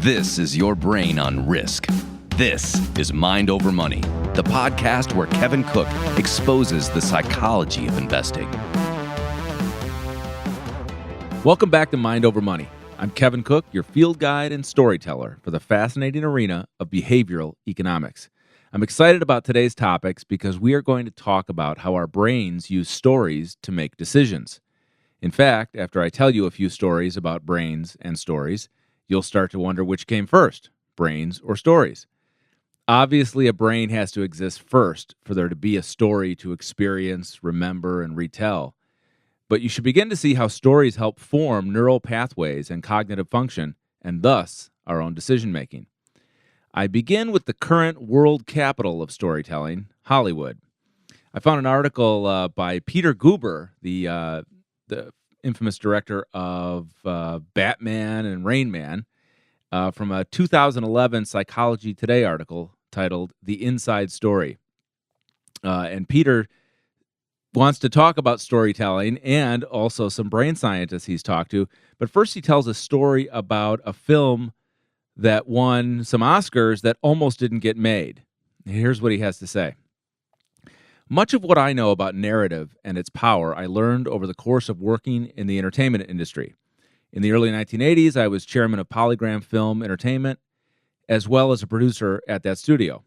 This is your brain on risk. This is Mind Over Money, the podcast where Kevin Cook exposes the psychology of investing. Welcome back to Mind Over Money. I'm Kevin Cook, your field guide and storyteller for the fascinating arena of behavioral economics. I'm excited about today's topics because we are going to talk about how our brains use stories to make decisions. In fact, after I tell you a few stories about brains and stories, you'll start to wonder which came first, brains or stories. Obviously, a brain has to exist first for there to be a story to experience, remember, and retell. But you should begin to see how stories help form neural pathways and cognitive function, and thus our own decision-making. I begin with the current world capital of storytelling, Hollywood. I found an article by Peter Guber, the infamous director of Batman and Rain Man, from a 2011 Psychology Today article titled The Inside Story. And Peter wants to talk about storytelling and also some brain scientists he's talked to. But first he tells a story about a film that won some Oscars that almost didn't get made. Here's what he has to say. Much of what I know about narrative and its power I learned over the course of working in the entertainment industry. In the early 1980s, I was chairman of Polygram Film Entertainment, as well as a producer at that studio.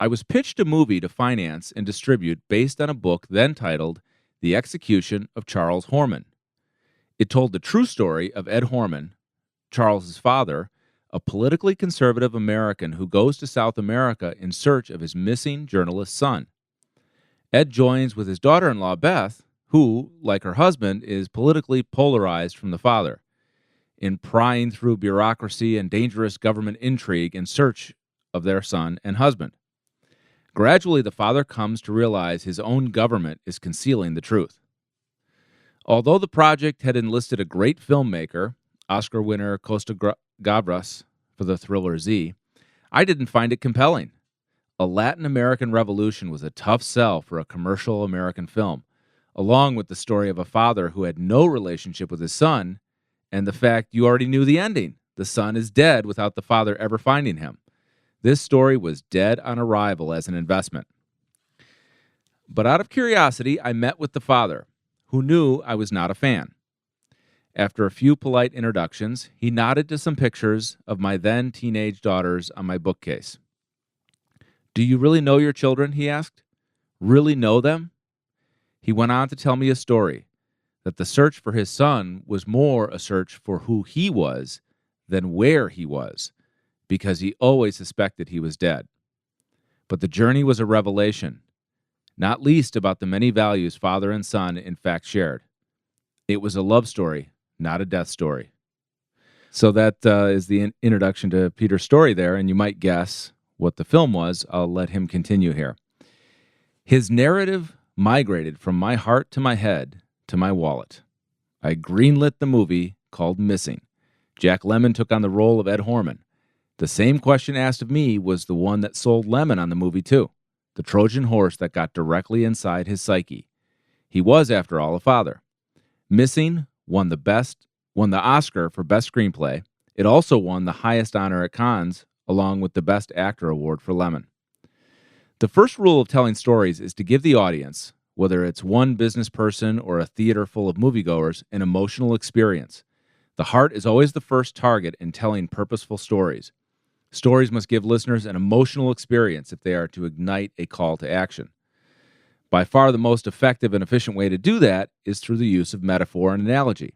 I was pitched a movie to finance and distribute based on a book then titled The Execution of Charles Horman. It told the true story of Ed Horman, Charles's father, a politically conservative American who goes to South America in search of his missing journalist son. Ed joins with his daughter-in-law, Beth, who, like her husband, is politically polarized from the father, in prying through bureaucracy and dangerous government intrigue in search of their son and husband. Gradually, the father comes to realize his own government is concealing the truth. Although the project had enlisted a great filmmaker, Oscar winner Costa Gavras for the thriller Z, I didn't find it compelling. A Latin American revolution was a tough sell for a commercial American film, along with the story of a father who had no relationship with his son, and the fact you already knew the ending. The son is dead without the father ever finding him. This story was dead on arrival as an investment. But out of curiosity, I met with the father, who knew I was not a fan. After a few polite introductions, he nodded to some pictures of my then teenage daughters on my bookcase. "Do you really know your children?" he asked. "Really know them?" He went on to tell me a story, that the search for his son was more a search for who he was than where he was, because he always suspected he was dead. But the journey was a revelation, not least about the many values father and son in fact shared. It was a love story, not a death story. So that is the introduction to Peter's story there, and you might guess what the film was. I'll let him continue here. His narrative migrated from my heart to my head to my wallet. I greenlit the movie called Missing. Jack Lemmon took on the role of Ed Horman. The same question asked of me was the one that sold Lemmon on the movie too, the Trojan horse that got directly inside his psyche. He was, after all, a father. Missing won the Oscar for Best Screenplay. It also won the highest honor at Cannes, along with the Best Actor award for Lemmon. The first rule of telling stories is to give the audience, whether it's one business person or a theater full of moviegoers, an emotional experience. The heart is always the first target in telling purposeful stories. Stories must give listeners an emotional experience if they are to ignite a call to action. By far the most effective and efficient way to do that is through the use of metaphor and analogy.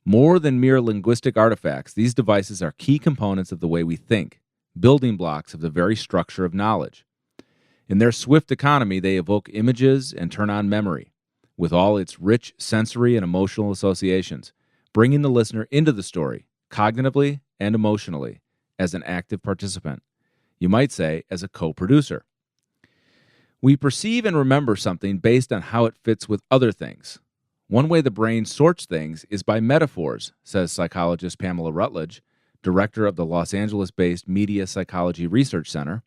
More than mere linguistic artifacts, these devices are key components of the way we think, building blocks of the very structure of knowledge. In their swift economy, they evoke images and turn on memory, with all its rich sensory and emotional associations, bringing the listener into the story, cognitively and emotionally, as an active participant. You might say, as a co-producer. We perceive and remember something based on how it fits with other things. One way the brain sorts things is by metaphors, says psychologist Pamela Rutledge, director of the Los Angeles-based Media Psychology Research Center.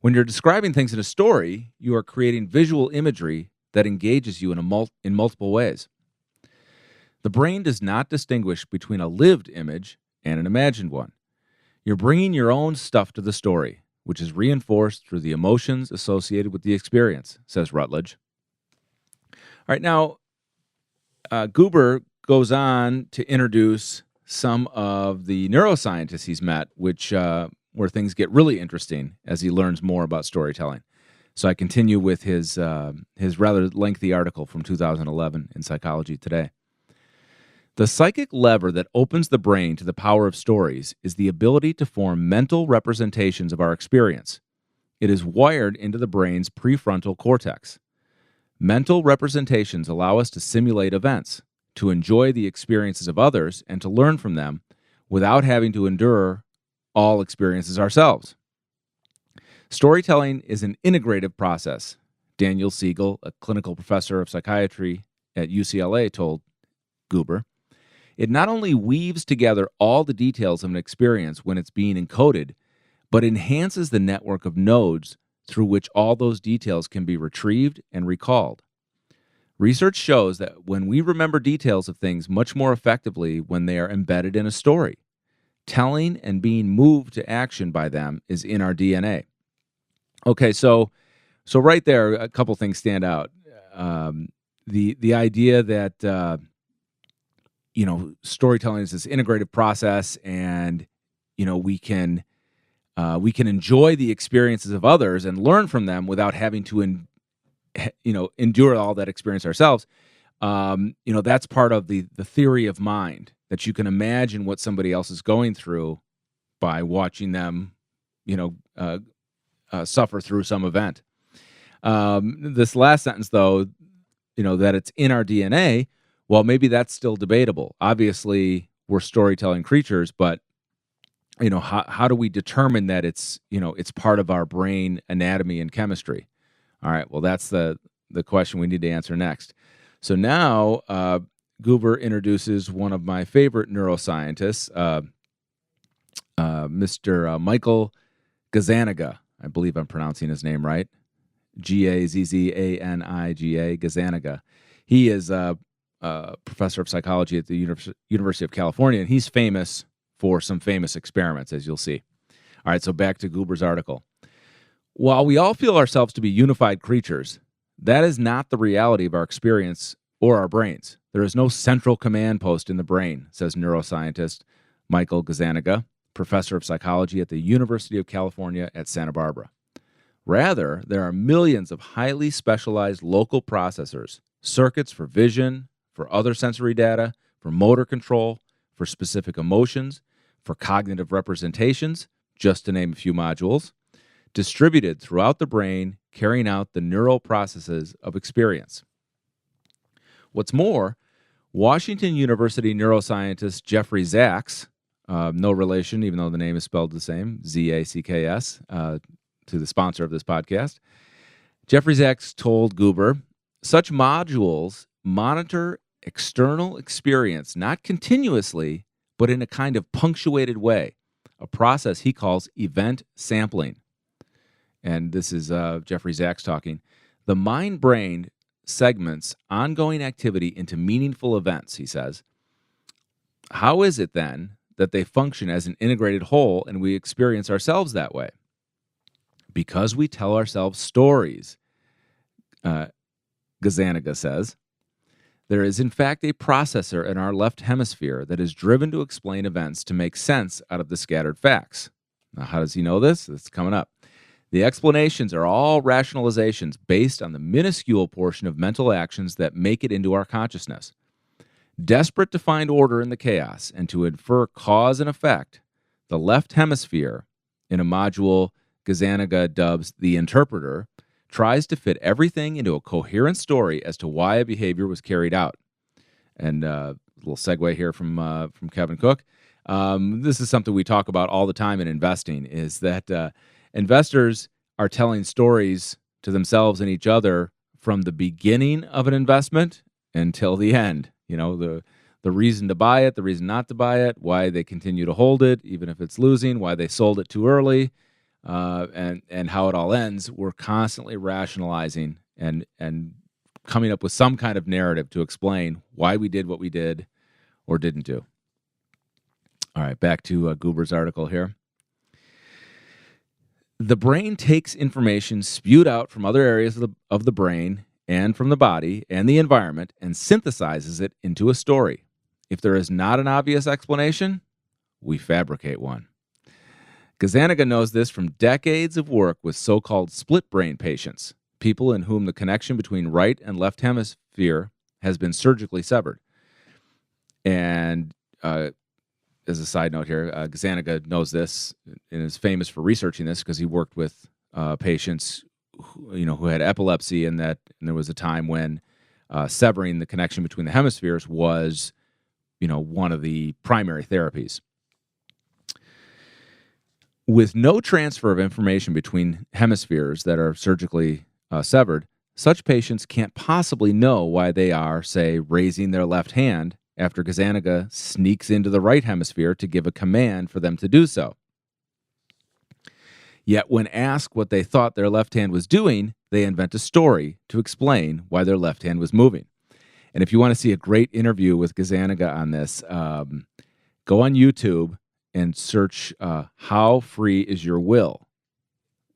When you're describing things in a story, you are creating visual imagery that engages you in multiple ways. The brain does not distinguish between a lived image and an imagined one. You're bringing your own stuff to the story, which is reinforced through the emotions associated with the experience, says Rutledge. All right, now, Guber goes on to introduce some of the neuroscientists he's met, where things get really interesting as he learns more about storytelling. So I continue with his rather lengthy article from 2011 in Psychology Today. The psychic lever that opens the brain to the power of stories is the ability to form mental representations of our experience. It is wired into the brain's prefrontal cortex. Mental representations allow us to simulate events, to enjoy the experiences of others, and to learn from them without having to endure all experiences ourselves. Storytelling is an integrative process. Daniel Siegel, a clinical professor of psychiatry at UCLA, told Guber. It not only weaves together all the details of an experience when it's being encoded, but enhances the network of nodes through which all those details can be retrieved and recalled. Research shows that when we remember details of things much more effectively when they are embedded in a story, telling and being moved to action by them is in our DNA. Okay, so right there, a couple things stand out. The idea that storytelling is this integrative process, and we can enjoy the experiences of others and learn from them without having to endure all that experience ourselves. That's part of the theory of mind, that you can imagine what somebody else is going through by watching them suffer through some event. This last sentence, though, that it's in our DNA, well, maybe that's still debatable. Obviously, we're storytelling creatures, but how do we determine that it's part of our brain anatomy and chemistry? All right, well, that's the question we need to answer next. So now Guber introduces one of my favorite neuroscientists, Mr. Michael Gazzaniga. I believe I'm pronouncing his name right. Gazzaniga, Gazzaniga. He is a professor of psychology at the University of California, and he's famous for some famous experiments, as you'll see. All right, so back to Guber's article. While we all feel ourselves to be unified creatures, that is not the reality of our experience or our brains. There is no central command post in the brain, says neuroscientist Michael Gazzaniga, professor of psychology at the University of California at Santa Barbara. Rather, there are millions of highly specialized local processors, circuits for vision, for other sensory data, for motor control, for specific emotions, for cognitive representations, just to name a few modules, distributed throughout the brain, carrying out the neural processes of experience. What's more, Washington University neuroscientist Jeffrey Zaks, no relation, even though the name is spelled the same, Z-A-C-K-S, to the sponsor of this podcast, Jeffrey Zaks told Guber, such modules monitor external experience, not continuously, but in a kind of punctuated way, a process he calls event sampling. And this is Jeffrey Zaks talking. The mind-brain segments ongoing activity into meaningful events, he says. How is it then that they function as an integrated whole and we experience ourselves that way? Because we tell ourselves stories, Gazzaniga says. There is, in fact, a processor in our left hemisphere that is driven to explain events to make sense out of the scattered facts. Now, how does he know this? It's coming up. The explanations are all rationalizations based on the minuscule portion of mental actions that make it into our consciousness. Desperate to find order in the chaos and to infer cause and effect, the left hemisphere, in a module Gazzaniga dubs the interpreter, tries to fit everything into a coherent story as to why a behavior was carried out. And a little segue here from Kevin Cook. This is something we talk about all the time in investing, is that investors are telling stories to themselves and each other from the beginning of an investment until the end. The reason to buy it, the reason not to buy it, why they continue to hold it, even if it's losing, why they sold it too early, and how it all ends. We're constantly rationalizing and coming up with some kind of narrative to explain why we did what we did or didn't do. All right, back to Guber's article here. The brain takes information spewed out from other areas of the brain and from the body and the environment and synthesizes it into a story. If there is not an obvious explanation, we fabricate one. Gazzaniga knows this from decades of work with so-called split brain patients, people in whom the connection between right and left hemisphere has been surgically severed. And as a side note here, Gazzaniga knows this and is famous for researching this because he worked with patients who had epilepsy, and there was a time when severing the connection between the hemispheres was one of the primary therapies. With no transfer of information between hemispheres that are surgically severed, such patients can't possibly know why they are, say, raising their left hand after Gazzaniga sneaks into the right hemisphere to give a command for them to do so. Yet when asked what they thought their left hand was doing, they invent a story to explain why their left hand was moving. And if you want to see a great interview with Gazzaniga on this, go on YouTube and search "How free is your will?"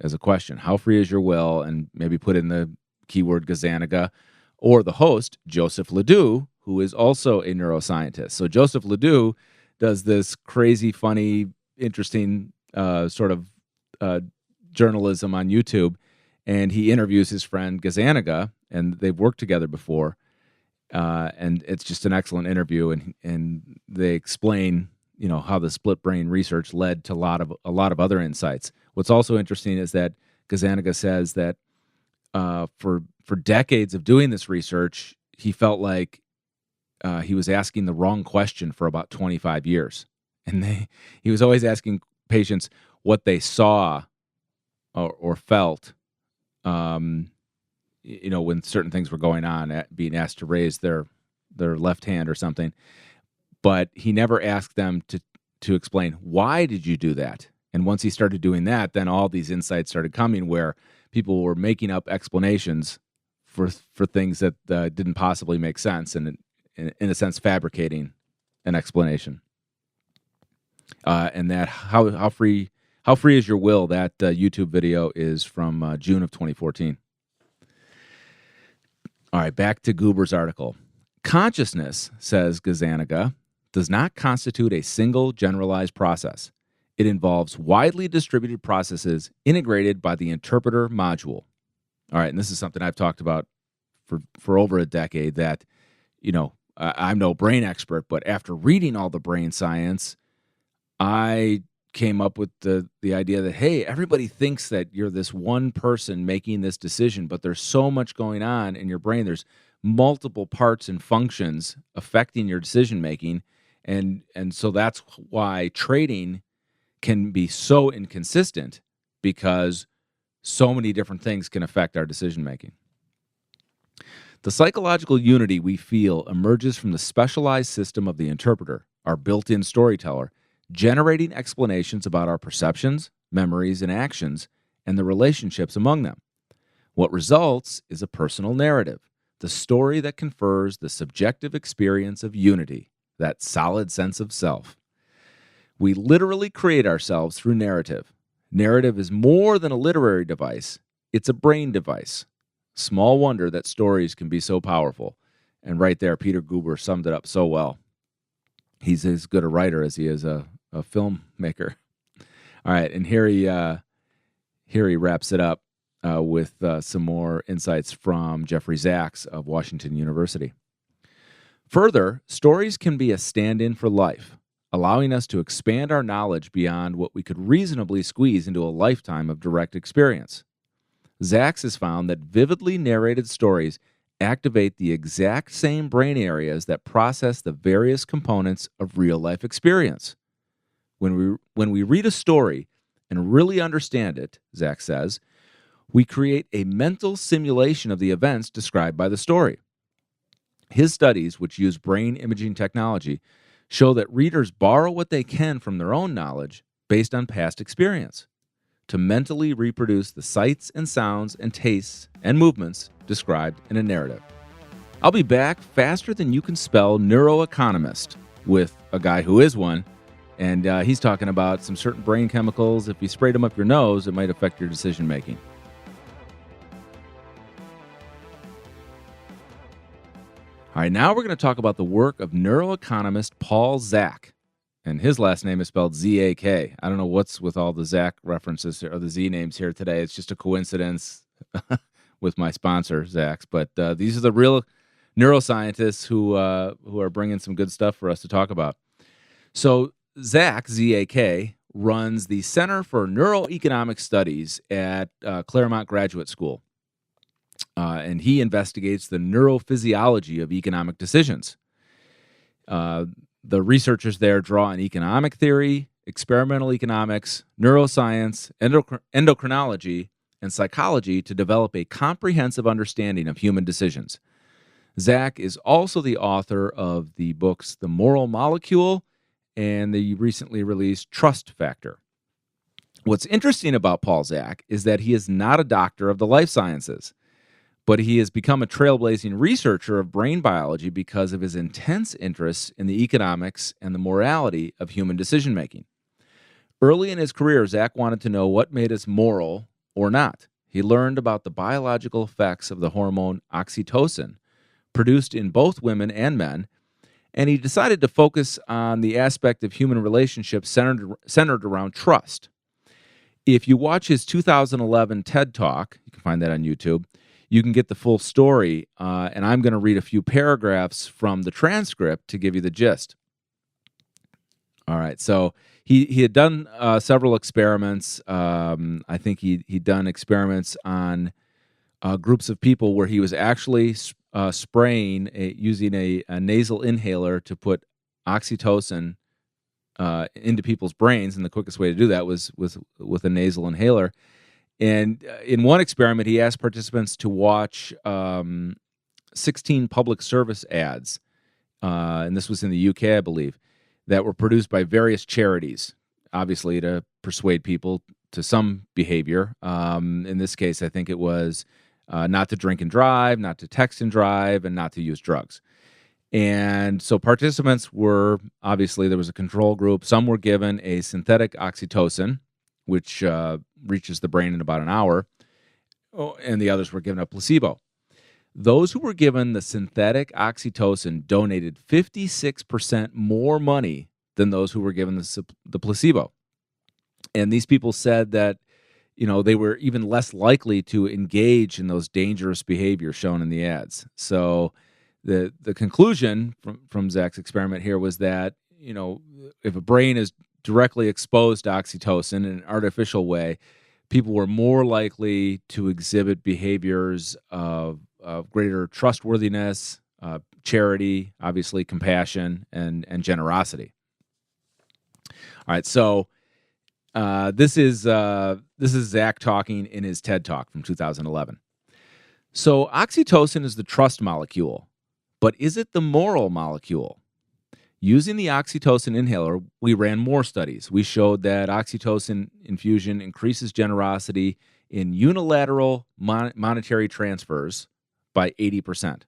as a question. How free is your will? And maybe put in the keyword Gazzaniga, or the host, Joseph Ledoux, who is also a neuroscientist. So Joseph Ledoux does this crazy, funny, interesting sort of journalism on YouTube, and he interviews his friend Gazzaniga, and they've worked together before, and it's just an excellent interview, and they explain how the split brain research led to a lot of other insights. What's also interesting is that Gazzaniga says that for decades of doing this research, he felt like he was asking the wrong question for about 25 years. And he was always asking patients what they saw or felt, when certain things were going on, being asked to raise their left hand or something. But he never asked them to explain, why did you do that? And once he started doing that, then all these insights started coming where people were making up explanations for things that didn't possibly make sense, and in a sense fabricating an explanation. And that how free is your will? That YouTube video is from June of 2014. All right, back to Guber's article. Consciousness, says Gazzaniga, does not constitute a single generalized process. It involves widely distributed processes integrated by the interpreter module. All right, and this is something I've talked about for over a decade, that, I'm no brain expert, but after reading all the brain science, I came up with the idea that, hey, everybody thinks that you're this one person making this decision, but there's so much going on in your brain. There's multiple parts and functions affecting your decision making, and so that's why trading can be so inconsistent, because so many different things can affect our decision making. The psychological unity we feel emerges from the specialized system of the interpreter, our built-in storyteller, generating explanations about our perceptions, memories, and actions, and the relationships among them. What results is a personal narrative, the story that confers the subjective experience of unity, that solid sense of self. We literally create ourselves through narrative. Narrative is more than a literary device. It's a brain device. Small wonder that stories can be so powerful. And right there, Peter Guber summed it up so well. He's as good a writer as he is a filmmaker. All right, and here he wraps it up with some more insights from Jeffrey Zaks of Washington University. Further, stories can be a stand-in for life, allowing us to expand our knowledge beyond what we could reasonably squeeze into a lifetime of direct experience. Zaks has found that vividly narrated stories activate the exact same brain areas that process the various components of real-life experience. When we read a story and really understand it, Zaks says, we create a mental simulation of the events described by the story. His studies, which use brain imaging technology, show that readers borrow what they can from their own knowledge based on past experience to mentally reproduce the sights and sounds and tastes and movements described in a narrative. I'll be back faster than you can spell neuroeconomist with a guy who is one And he's talking about some certain brain chemicals. If you sprayed them up your nose, it might affect your decision making. All right, now we're going to talk about the work of neuroeconomist Paul Zak. And his last name is spelled Z-A-K. I don't know what's with all the Zak references or the Z names here today. It's just a coincidence with my sponsor, Zach's. But these are the real neuroscientists who are bringing some good stuff for us to talk about. So Zak, Z-A-K, runs the Center for Neuroeconomic Studies at Claremont Graduate School. And he investigates the neurophysiology of economic decisions. The researchers there draw on economic theory, experimental economics, neuroscience, endocrinology, and psychology to develop a comprehensive understanding of human decisions. Zak is also the author of the books The Moral Molecule and the recently released Trust Factor. What's interesting about Paul Zak is that he is not a doctor of the life sciences, but he has become a trailblazing researcher of brain biology because of his intense interest in the economics and the morality of human decision-making. Early in his career, Zak wanted to know what made us moral or not. He learned about the biological effects of the hormone oxytocin, produced in both women and men, and he decided to focus on the aspect of human relationships centered around trust. If you watch his 2011 TED Talk, you can find that on YouTube, you can get the full story, and I'm going to read a few paragraphs from the transcript to give you the gist. All right, so he had done several experiments. I think he'd done experiments on groups of people where he was actually spraying using a nasal inhaler to put oxytocin into people's brains, and the quickest way to do that was with a nasal inhaler. And in one experiment, he asked participants to watch 16 public service ads, and this was in the UK, I believe, that were produced by various charities, obviously to persuade people to some behavior. In this case, I think it was not to drink and drive, not to text and drive, and not to use drugs. And so participants were, obviously, there was a control group. Some were given a synthetic oxytocin, which reaches the brain in about an hour, and the others were given a placebo. Those who were given the synthetic oxytocin donated 56% more money than those who were given the placebo. And these people said that, they were even less likely to engage in those dangerous behaviors shown in the ads. So the conclusion from Zak's experiment here was that, if a brain is directly exposed to oxytocin in an artificial way, people were more likely to exhibit behaviors of greater trustworthiness, charity, obviously compassion, and generosity. All right, so this is Zak talking in his TED Talk from 2011. So oxytocin is the trust molecule, but is it the moral molecule? Using the oxytocin inhaler, we ran more studies. We showed that oxytocin infusion increases generosity in unilateral monetary transfers by 80%.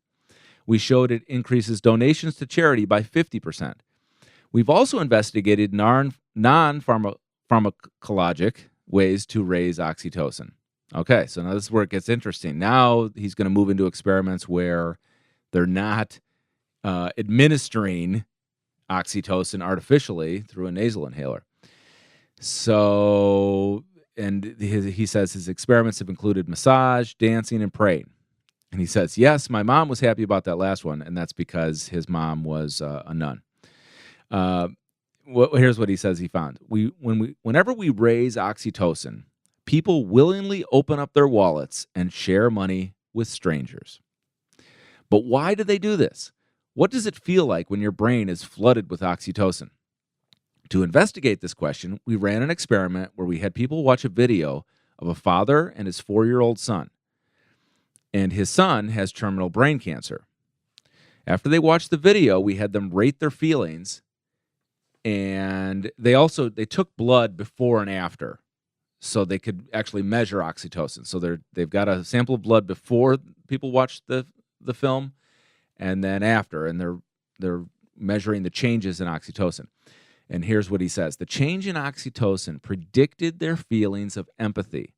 We showed it increases donations to charity by 50%. We've also investigated non-pharmacologic ways to raise oxytocin. Okay, so now this is where it gets interesting. Now he's going to move into experiments where they're not administering oxytocin artificially through a nasal inhaler. So, and he says his experiments have included massage, dancing, and praying. And he says, yes, my mom was happy about that last one, and that's because his mom was a nun. Here's what he says he found. Whenever we raise oxytocin, people willingly open up their wallets and share money with strangers. But why do they do this? What does it feel like when your brain is flooded with oxytocin? To investigate this question, we ran an experiment where we had people watch a video of a father and his 4-year-old son. And his son has terminal brain cancer. After they watched the video, we had them rate their feelings, and they took blood before and after so they could actually measure oxytocin. So they've got a sample of blood before people watched the film, and then after, and they're measuring the changes in oxytocin. And here's what he says. The change in oxytocin predicted their feelings of empathy.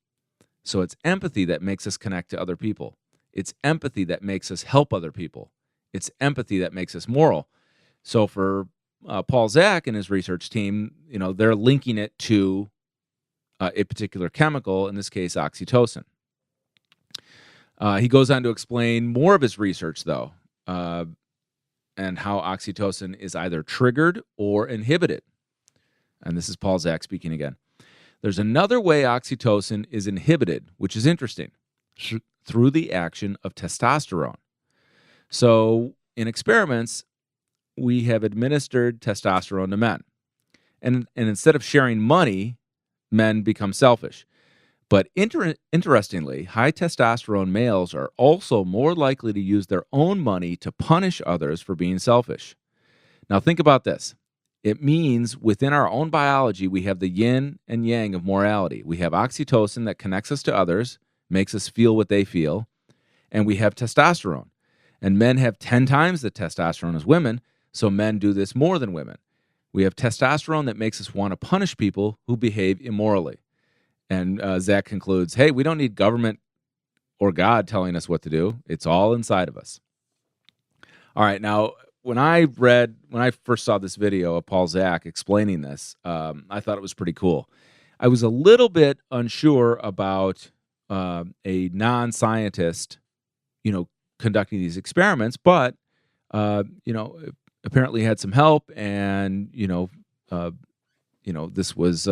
So it's empathy that makes us connect to other people. It's empathy that makes us help other people. It's empathy that makes us moral. So for Paul Zak and his research team, they're linking it to a particular chemical, in this case, oxytocin. He goes on to explain more of his research, though, and how oxytocin is either triggered or inhibited. And this is Paul Zak speaking again. There's another way oxytocin is inhibited, which is interesting, through the action of testosterone. So in experiments, we have administered testosterone to men. And instead of sharing money, men become selfish. But interestingly, high testosterone males are also more likely to use their own money to punish others for being selfish. Now think about this. It means within our own biology, we have the yin and yang of morality. We have oxytocin that connects us to others, makes us feel what they feel, and we have testosterone. And men have 10 times the testosterone as women, so men do this more than women. We have testosterone that makes us want to punish people who behave immorally. And Zak concludes, hey, we don't need government or God telling us what to do. It's all inside of us. All right, now, when I first saw this video of Paul Zak explaining this, I thought it was pretty cool. I was a little bit unsure about a non-scientist, conducting these experiments, but, apparently had some help, and, this was...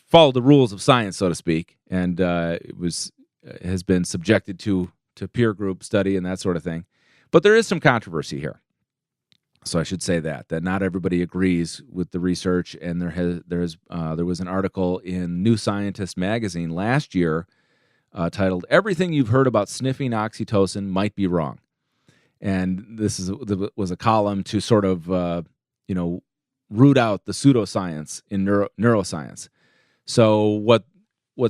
followed the rules of science, so to speak, and has been subjected to peer group study and that sort of thing. But there is some controversy here, so I should say that not everybody agrees with the research. And there was an article in New Scientist magazine last year titled "Everything You've Heard About Sniffing Oxytocin Might Be Wrong," and this was a column to sort of root out the pseudoscience in neuroscience. So what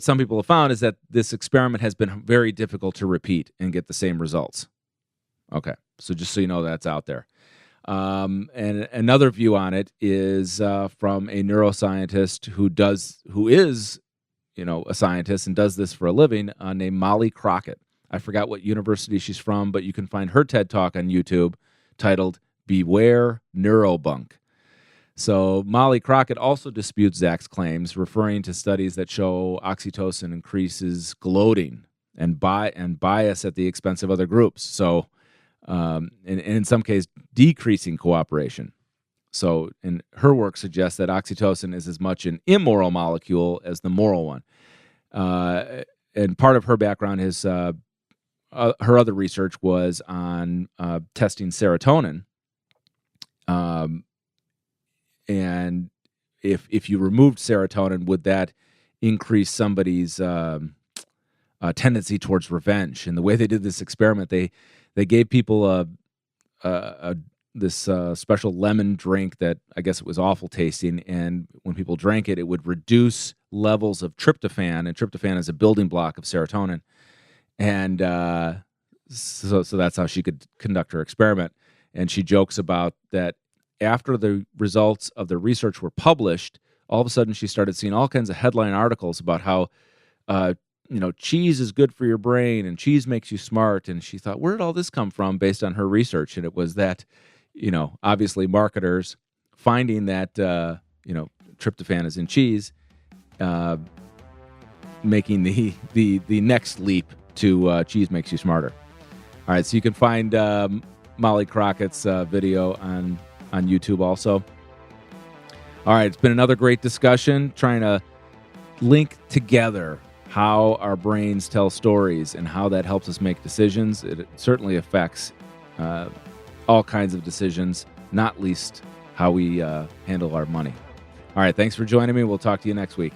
some people have found is that this experiment has been very difficult to repeat and get the same results. Okay, so just so you know, that's out there. And another view on it is from a neuroscientist who is a scientist and does this for a living, named Molly Crockett. I forgot what university she's from, but you can find her TED Talk on YouTube titled "Beware Neuro-bunk." So Molly Crockett also disputes Zak's claims, referring to studies that show oxytocin increases gloating and bias at the expense of other groups. So, in some cases, decreasing cooperation. So, in her work suggests that oxytocin is as much an immoral molecule as the moral one. And part of her background is her other research was on testing serotonin. And if you removed serotonin, would that increase somebody's tendency towards revenge? And the way they did this experiment, they gave people this special lemon drink that I guess it was awful tasting, and when people drank it, it would reduce levels of tryptophan, and tryptophan is a building block of serotonin. And so that's how she could conduct her experiment. And she jokes about that. After the results of the research were published, all of a sudden she started seeing all kinds of headline articles about how, cheese is good for your brain and cheese makes you smart. And she thought, where did all this come from based on her research? And it was that, obviously marketers finding that, tryptophan is in cheese, making the next leap to cheese makes you smarter. All right, so you can find Molly Crockett's video on YouTube also. All right, it's been another great discussion trying to link together how our brains tell stories and how that helps us make decisions. It certainly affects all kinds of decisions, not least how we handle our money. All right, thanks for joining me. We'll talk to you next week.